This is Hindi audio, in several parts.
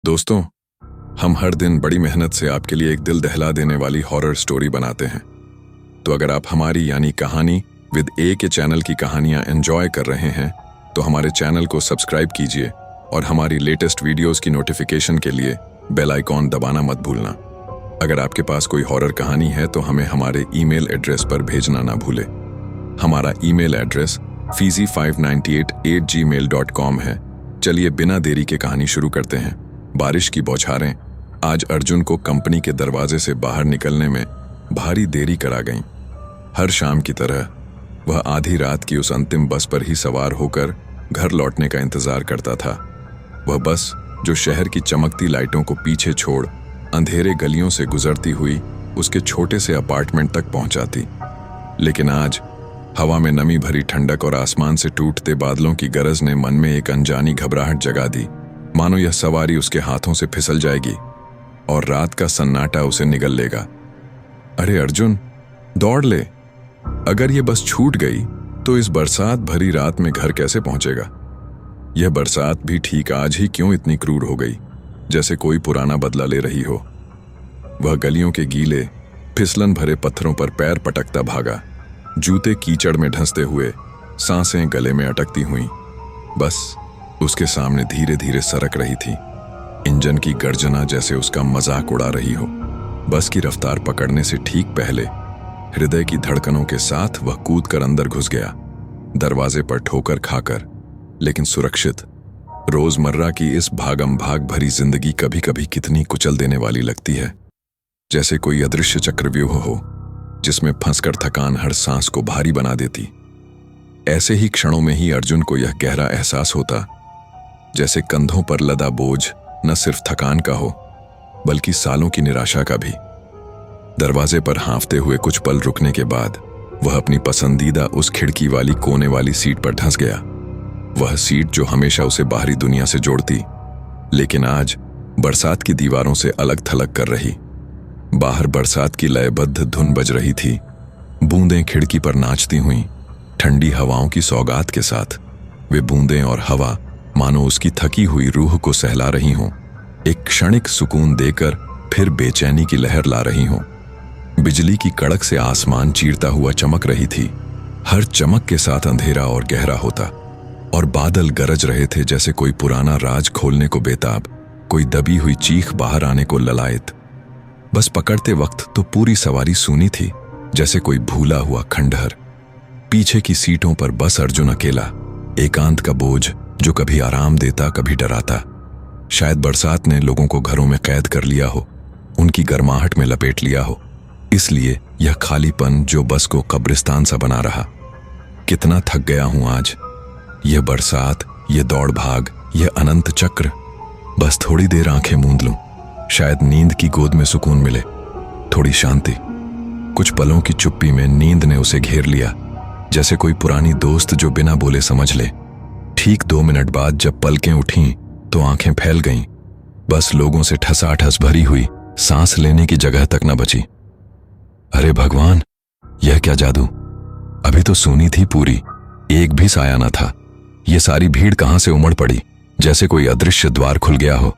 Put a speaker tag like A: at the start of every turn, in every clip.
A: दोस्तों, हम हर दिन बड़ी मेहनत से आपके लिए एक दिल दहला देने वाली हॉरर स्टोरी बनाते हैं। तो अगर आप हमारी यानी कहानी विद ए के चैनल की कहानियां एंजॉय कर रहे हैं तो हमारे चैनल को सब्सक्राइब कीजिए और हमारी लेटेस्ट वीडियोस की नोटिफिकेशन के लिए बेल आइकॉन दबाना मत भूलना। अगर आपके पास कोई हॉरर कहानी है तो हमें हमारे ईमेल एड्रेस पर भेजना ना भूले। हमारा ईमेल एड्रेस fizi598@gmail.com है। चलिए बिना देरी के कहानी शुरू करते हैं। बारिश की बौछारें आज अर्जुन को कंपनी के दरवाजे से बाहर निकलने में भारी देरी करा गईं। हर शाम की तरह वह आधी रात की उस अंतिम बस पर ही सवार होकर घर लौटने का इंतजार करता था। वह बस जो शहर की चमकती लाइटों को पीछे छोड़ अंधेरे गलियों से गुजरती हुई उसके छोटे से अपार्टमेंट तक पहुंचाती। लेकिन आज हवा में नमी भरी ठंडक और आसमान से टूटते बादलों की गरज ने मन में एक अनजानी घबराहट जगा दी, मानो यह सवारी उसके हाथों से फिसल जाएगी और रात का सन्नाटा उसे निगल लेगा। अरे अर्जुन, दौड़ ले। अगर यह बस छूट गई तो इस बरसात भरी रात में घर कैसे पहुंचेगा? यह बरसात भी ठीक आज ही क्यों इतनी क्रूर हो गई, जैसे कोई पुराना बदला ले रही हो। वह गलियों के गीले फिसलन भरे पत्थरों पर पैर पटकता भागा, जूते कीचड़ में ढंसते हुए, सांसें गले में अटकती हुईं। बस उसके सामने धीरे धीरे सरक रही थी, इंजन की गर्जना जैसे उसका मजाक उड़ा रही हो। बस की रफ्तार पकड़ने से ठीक पहले हृदय की धड़कनों के साथ वह कूदकर अंदर घुस गया, दरवाजे पर ठोकर खाकर, लेकिन सुरक्षित। रोजमर्रा की इस भागम भाग भरी जिंदगी कभी कभी कितनी कुचल देने वाली लगती है, जैसे कोई अदृश्य चक्रव्यूह हो जिसमें फंसकर थकान हर सांस को भारी बना देती। ऐसे ही क्षणों में ही अर्जुन को यह गहरा एहसास होता, जैसे कंधों पर लदा बोझ न सिर्फ थकान का हो बल्कि सालों की निराशा का भी। दरवाजे पर हांफते हुए कुछ पल रुकने के बाद वह अपनी पसंदीदा उस खिड़की वाली कोने वाली सीट पर धंस गया। वह सीट जो हमेशा उसे बाहरी दुनिया से जोड़ती, लेकिन आज बरसात की दीवारों से अलग थलग कर रही। बाहर बरसात की लयबद्ध धुन बज रही थी, बूंदें खिड़की पर नाचती हुईं, ठंडी हवाओं की सौगात के साथ। वे बूंदें और हवा मानो उसकी थकी हुई रूह को सहला रही हों, एक क्षणिक सुकून देकर फिर बेचैनी की लहर ला रही हों। बिजली की कड़क से आसमान चीरता हुआ चमक रही थी, हर चमक के साथ अंधेरा और गहरा होता, और बादल गरज रहे थे जैसे कोई पुराना राज खोलने को बेताब, कोई दबी हुई चीख बाहर आने को ललायत। बस पकड़ते वक्त तो पूरी सवारी सूनी थी, जैसे कोई भूला हुआ खंडहर। पीछे की सीटों पर बस अर्जुन अकेला, एकांत का बोझ जो कभी आराम देता कभी डराता। शायद बरसात ने लोगों को घरों में कैद कर लिया हो, उनकी गर्माहट में लपेट लिया हो, इसलिए यह खालीपन जो बस को कब्रिस्तान सा बना रहा। कितना थक गया हूं आज। यह बरसात, यह दौड़ भाग, यह अनंत चक्र। बस थोड़ी देर आंखें मूंद लूं, शायद नींद की गोद में सुकून मिले, थोड़ी शांति। कुछ पलों की चुप्पी में नींद ने उसे घेर लिया, जैसे कोई पुरानी दोस्त जो बिना बोले समझ ले। ठीक 2 मिनट बाद जब पलकें उठीं तो आंखें फैल गईं। बस लोगों से ठसाठस भरी हुई, सांस लेने की जगह तक न बची। अरे भगवान, यह क्या जादू! अभी तो सूनी थी पूरी, एक भी साया न था। यह सारी भीड़ कहां से उमड़ पड़ी, जैसे कोई अदृश्य द्वार खुल गया हो।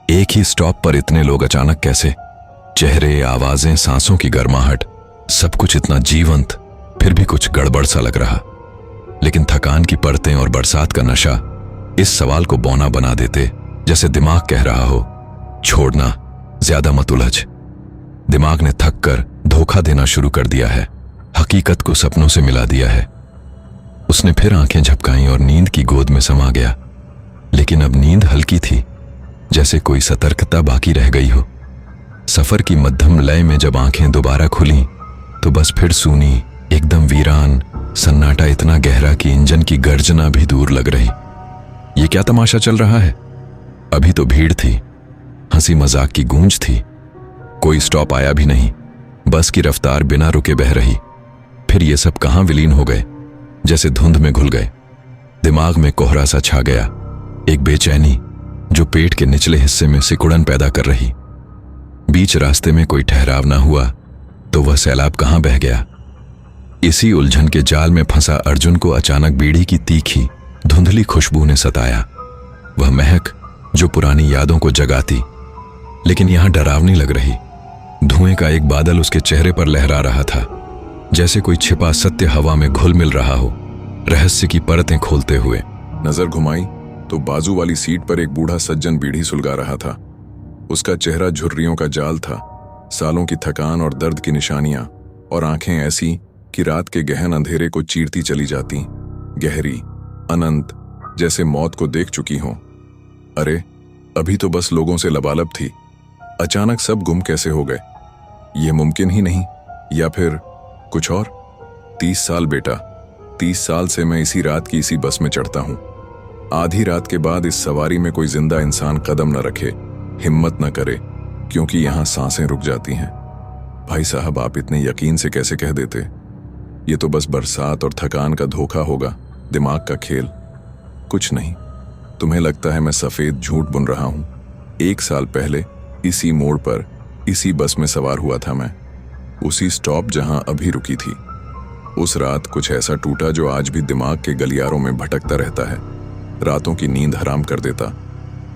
A: एक ही स्टॉप पर इतने लोग अचानक कैसे? चेहरे, आवाजें, सांसों की गर्माहट, सब कुछ इतना जीवंत, फिर भी कुछ गड़बड़ सा लग रहा। लेकिन थकान की परतें और बरसात का नशा इस सवाल को बौना बना देते, जैसे दिमाग कह रहा हो, छोड़ना, ज्यादा मत उलझ। दिमाग ने थक कर धोखा देना शुरू कर दिया है, हकीकत को सपनों से मिला दिया है। उसने फिर आंखें झपकाईं और नींद की गोद में समा गया। लेकिन अब नींद हल्की थी, जैसे कोई सतर्कता बाकी रह गई हो। सफर की मध्यम लय में जब आंखें दोबारा खुलीं तो बस फिर सूनी, एकदम वीरान, सन्नाटा इतना गहरा कि इंजन की गर्जना भी दूर लग रही। ये क्या तमाशा चल रहा है? अभी तो भीड़ थी, हंसी मजाक की गूंज थी, कोई स्टॉप आया भी नहीं, बस की रफ्तार बिना रुके बह रही। फिर ये सब कहां विलीन हो गए, जैसे धुंध में घुल गए। दिमाग में कोहरा सा छा गया, एक बेचैनी जो पेट के निचले हिस्से में सिकुड़न पैदा कर रही। बीच रास्ते में कोई ठहराव ना हुआ तो वह सैलाब कहां बह गया। इसी उलझन के जाल में फंसा अर्जुन को अचानक बीड़ी की तीखी धुंधली खुशबू ने सताया। वह महक जो पुरानी यादों को जगाती, लेकिन यहां डरावनी लग रही। धुएं का एक बादल उसके चेहरे पर लहरा रहा था, जैसे कोई छिपा सत्य हवा में घुल मिल रहा हो, रहस्य की परतें खोलते हुए। नजर घुमाई तो बाजू वाली सीट पर एक बूढ़ा सज्जन बीड़ी सुलगा रहा था। उसका चेहरा झुर्रियों का जाल था, सालों की थकान और दर्द की निशानियां, और आंखें ऐसी कि रात के गहन अंधेरे को चीरती चली जाती, गहरी, अनंत, जैसे मौत को देख चुकी हों। अरे, अभी तो बस लोगों से लबालब थी, अचानक सब गुम कैसे हो गए? ये मुमकिन ही नहीं, या फिर कुछ और? 30 साल बेटा, 30 साल से मैं इसी रात की इसी बस में चढ़ता हूं। आधी रात के बाद इस सवारी में कोई जिंदा इंसान कदम न रखे, हिम्मत न करे, क्योंकि यहां सांसें रुक जाती हैं। भाई साहब, आप इतने यकीन से कैसे कह देते? ये तो बस बरसात और थकान का धोखा होगा, दिमाग का खेल, कुछ नहीं। तुम्हें लगता है मैं सफेद झूठ बुन रहा हूं? 1 साल पहले इसी मोड़ पर इसी बस में सवार हुआ था मैं, उसी स्टॉप जहां अभी रुकी थी। उस रात कुछ ऐसा टूटा जो आज भी दिमाग के गलियारों में भटकता रहता है, रातों की नींद हराम कर देता।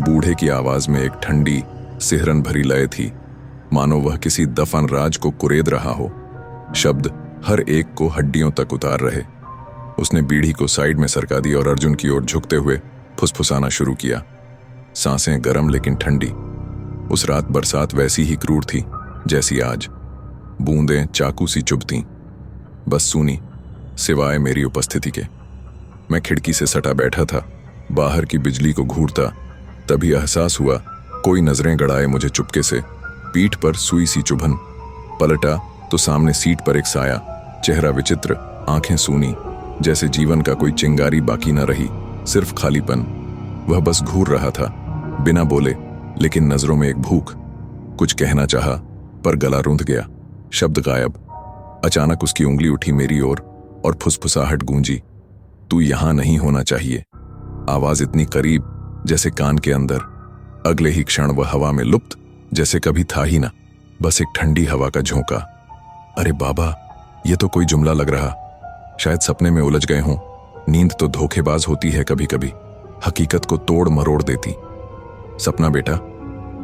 A: बूढ़े की आवाज में एक ठंडी, सिहरन भरी लय थी, मानो वह किसी दफन राज को कुरेद रहा हो। शब्द हर एक को हड्डियों तक उतार रहे। उसने बीड़ी को साइड में सरका दी और अर्जुन की ओर झुकते हुए फुसफुसाना शुरू किया। सांसें गरम लेकिन ठंडी। उस रात बरसात वैसी ही क्रूर थी जैसी आज। बूंदें चाकू सी चुभतीं, बस सूनी, सिवाय मेरी उपस्थिति के। मैं खिड़की से सटा बैठा था, बाहर की बिजली को घूरता। तभी एहसास हुआ कोई नजरें गड़ाए मुझे चुपके से, पीठ पर सुई सी चुभन। पलटा तो सामने सीट पर एक साया, चेहरा विचित्र, आंखें सूनी, जैसे जीवन का कोई चिंगारी बाकी न रही, सिर्फ खालीपन। वह बस घूर रहा था, बिना बोले, लेकिन नजरों में एक भूख। कुछ कहना चाहा, पर गला रूंध गया, शब्द गायब। अचानक उसकी उंगली उठी मेरी ओर और फुसफुसाहट गूंजी, तू यहां नहीं होना चाहिए। आवाज इतनी करीब, जैसे कान के अंदर। अगले ही क्षण वह हवा में लुप्त, जैसे कभी था ही ना, बस एक ठंडी हवा का झोंका। अरे बाबा, ये तो कोई जुमला लग रहा। शायद सपने में उलझ गए हों। नींद तो धोखेबाज होती है कभी कभी, हकीकत को तोड़ मरोड़ देती। सपना बेटा।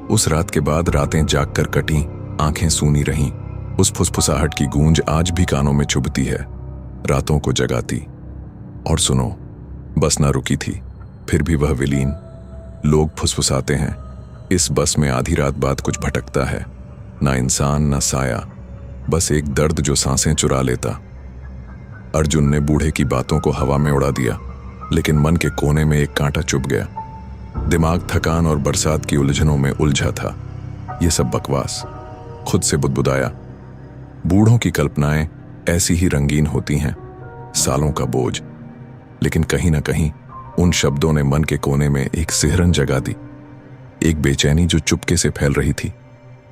A: उस रात के बाद रातें जाग कर कटी, आंखें सूनी रहीं। उस फुसफुसाहट की गूंज आज भी कानों में चुभती है, रातों को जगाती। और सुनो, बस ना रुकी थी, फिर भी वह विलीन। लोग फुसफुसाते हैं, इस बस में आधी रात बाद कुछ भटकता है, ना इंसान ना साया, बस एक दर्द जो सांसें चुरा लेता। अर्जुन ने बूढ़े की बातों को हवा में उड़ा दिया, लेकिन मन के कोने में एक कांटा चुभ गया। दिमाग थकान और बरसात की उलझनों में उलझा था। ये सब बकवास। खुद से बुदबुदाया, बूढ़ों की कल्पनाएं ऐसी ही रंगीन होती हैं, सालों का बोझ। लेकिन कहीं ना कहीं उन शब्दों ने मन के कोने में एक सिहरन जगा दी, एक बेचैनी जो चुपके से फैल रही थी,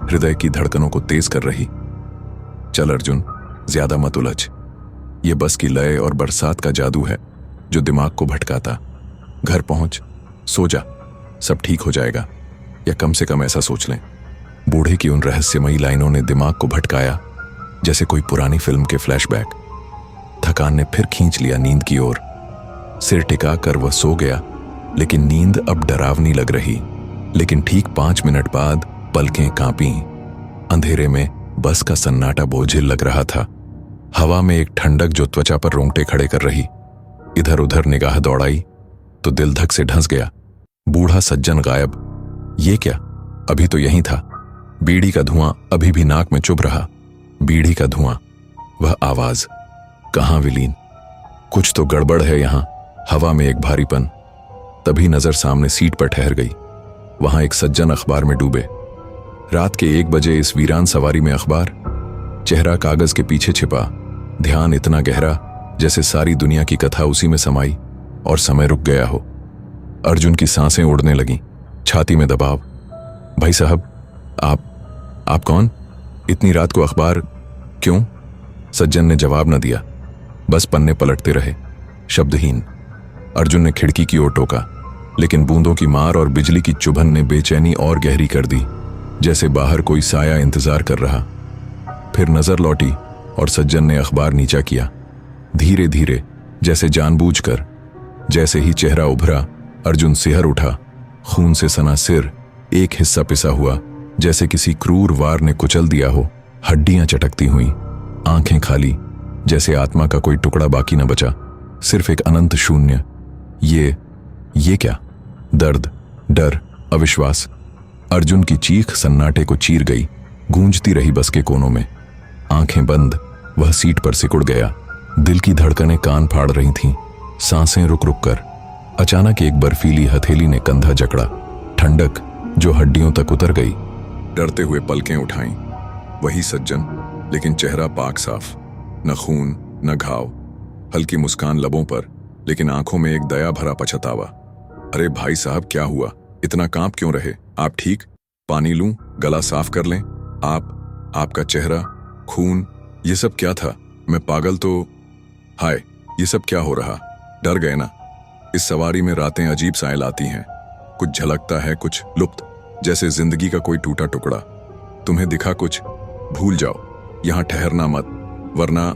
A: हृदय की धड़कनों को तेज कर रही। चल अर्जुन, ज्यादा मत उलझ। ये बस की लय और बरसात का जादू है जो दिमाग को भटकाता। घर पहुंच, सो जा, सब ठीक हो जाएगा, या कम से कम ऐसा सोच लें। बूढ़े की उन रहस्यमयी लाइनों ने दिमाग को भटकाया, जैसे कोई पुरानी फिल्म के फ्लैशबैक। थकान ने फिर खींच लिया नींद की ओर। सिर टिकाकर वह सो गया, लेकिन नींद अब डरावनी लग रही। लेकिन ठीक 5 मिनट बाद पलकें कांपीं। अंधेरे में बस का सन्नाटा बोझिल लग रहा था। हवा में एक ठंडक जो त्वचा पर रोंगटे खड़े कर रही। इधर उधर निगाह दौड़ाई तो दिल धक से ढंस गया। बूढ़ा सज्जन गायब। ये क्या? अभी तो यहीं था। बीड़ी का धुआं अभी भी नाक में चुभ रहा। बीड़ी का धुआं, वह आवाज, कहां विलीन? कुछ तो गड़बड़ है यहां। हवा में एक भारीपन। तभी नजर सामने सीट पर ठहर गई। वहां एक सज्जन अखबार में डूबे। रात के 1 बजे इस वीरान सवारी में अखबार, चेहरा कागज के पीछे छिपा, ध्यान इतना गहरा जैसे सारी दुनिया की कथा उसी में समाई और समय रुक गया हो। अर्जुन की सांसें उड़ने लगीं, छाती में दबाव। भाई साहब, आप कौन? इतनी रात को अखबार क्यों? सज्जन ने जवाब न दिया, बस पन्ने पलटते रहे, शब्दहीन। अर्जुन ने खिड़की की ओर टोका, लेकिन बूंदों की मार और बिजली की चुभन ने बेचैनी और गहरी कर दी, जैसे बाहर कोई साया इंतजार कर रहा। फिर नजर लौटी और सज्जन ने अखबार नीचा किया, धीरे धीरे, जैसे जानबूझकर। जैसे ही चेहरा उभरा, अर्जुन सिहर उठा। खून से सना सिर, एक हिस्सा पिसा हुआ जैसे किसी क्रूर वार ने कुचल दिया हो, हड्डियां चटकती हुई, आंखें खाली जैसे आत्मा का कोई टुकड़ा बाकी न बचा, सिर्फ एक अनंत शून्य। ये क्या? दर्द, डर, अविश्वास। अर्जुन की चीख सन्नाटे को चीर गई, गूंजती रही बस के कोनों में। आंखें बंद, वह सीट पर सिकुड़ गया। दिल की धड़कनें कान फाड़ रही थीं, सांसें रुक रुक कर। अचानक एक बर्फीली हथेली ने कंधा जकड़ा, ठंडक जो हड्डियों तक उतर गई। डरते हुए पलकें उठाईं। वही सज्जन, लेकिन चेहरा पाक साफ, न खून न घाव, हल्की मुस्कान लबों पर, लेकिन आंखों में एक दया भरा पछतावा। अरे भाई साहब, क्या हुआ? इतना कांप क्यों रहे? आप ठीक? पानी लूं? गला साफ कर लें? आपका चेहरा, खून, ये सब क्या था? मैं पागल तो? हाय, ये सब क्या हो रहा? डर गए ना? इस सवारी में रातें अजीब साएं आती हैं, कुछ झलकता है, कुछ लुप्त, जैसे जिंदगी का कोई टूटा टुकड़ा। तुम्हें दिखा कुछ? भूल जाओ, यहां ठहरना मत, वरना।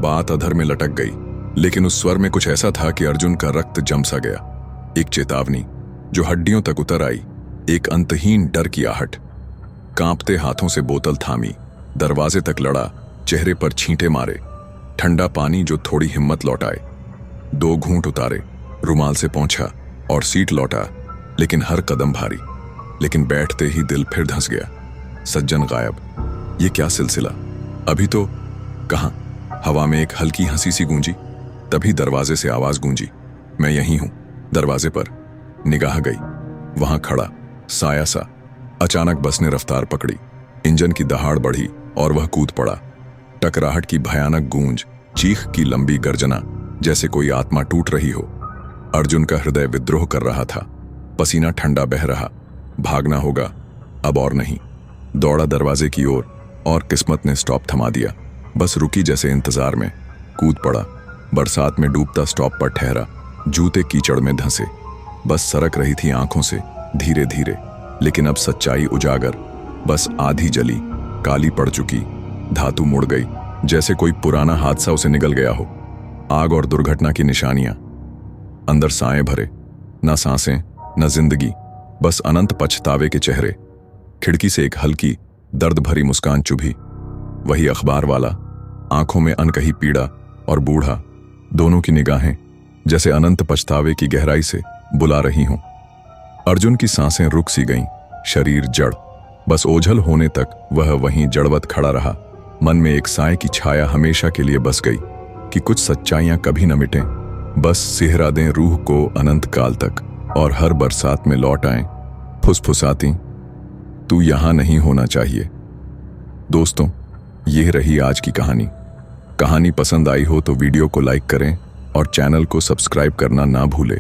A: बात अधर में लटक गई, लेकिन उस स्वर में कुछ ऐसा था कि अर्जुन का रक्त जम सा गया। एक चेतावनी जो हड्डियों तक उतर आई, एक अंतहीन डर की आहट। कांपते हाथों से बोतल थामी, दरवाजे तक लड़ा, चेहरे पर छींटे मारे, ठंडा पानी जो थोड़ी हिम्मत लौटाए। 2 घूंट उतारे, रुमाल से पोंछा और सीट लौटा, लेकिन हर कदम भारी। लेकिन बैठते ही दिल फिर धंस गया। सज्जन गायब। ये क्या सिलसिला? अभी तो कहां? हवा में एक हल्की हंसी सी गूंजी, तभी दरवाजे से आवाज गूंजी, मैं यहीं हूं। दरवाजे पर निगाह गई, वहां खड़ा साया सा। अचानक बस ने रफ्तार पकड़ी, इंजन की दहाड़ बढ़ी और वह कूद पड़ा। टकराहट की भयानक गूंज, चीख की लंबी गर्जना, जैसे कोई आत्मा टूट रही हो। अर्जुन का हृदय विद्रोह कर रहा था, पसीना ठंडा बह रहा। भागना होगा, अब और नहीं। दौड़ा दरवाजे की ओर और किस्मत ने स्टॉप थमा दिया। बस रुकी जैसे इंतजार में। कूद पड़ा, बरसात में डूबता स्टॉप पर ठहरा। जूते कीचड़ में धंसे, बस सरक रही थी आंखों से धीरे धीरे। लेकिन अब सच्चाई उजागर। बस आधी जली, काली पड़ चुकी, धातु मुड़ गई, जैसे कोई पुराना हादसा उसे निगल गया हो। आग और दुर्घटना की निशानियां, अंदर साएं भरे, न सांसें न जिंदगी, बस अनंत पछतावे के चेहरे। खिड़की से एक हल्की दर्द भरी मुस्कान चुभी। वही अखबार वाला, आंखों में अनकही पीड़ा और बूढ़ा, दोनों की निगाहें जैसे अनंत पछतावे की गहराई से बुला रही हों। अर्जुन की सांसें रुक सी गईं, शरीर जड़। बस ओझल होने तक वह वहीं जड़वत खड़ा रहा। मन में एक साए की छाया हमेशा के लिए बस गई कि कुछ सच्चाइयां कभी न मिटें, बस सिहरा दें रूह को अनंत काल तक, और हर बरसात में लौट आएं फुसफुसाती, तू यहां नहीं होना चाहिए। दोस्तों, यह रही आज की कहानी। कहानी पसंद आई हो तो वीडियो को लाइक करें और चैनल को सब्सक्राइब करना ना भूलें।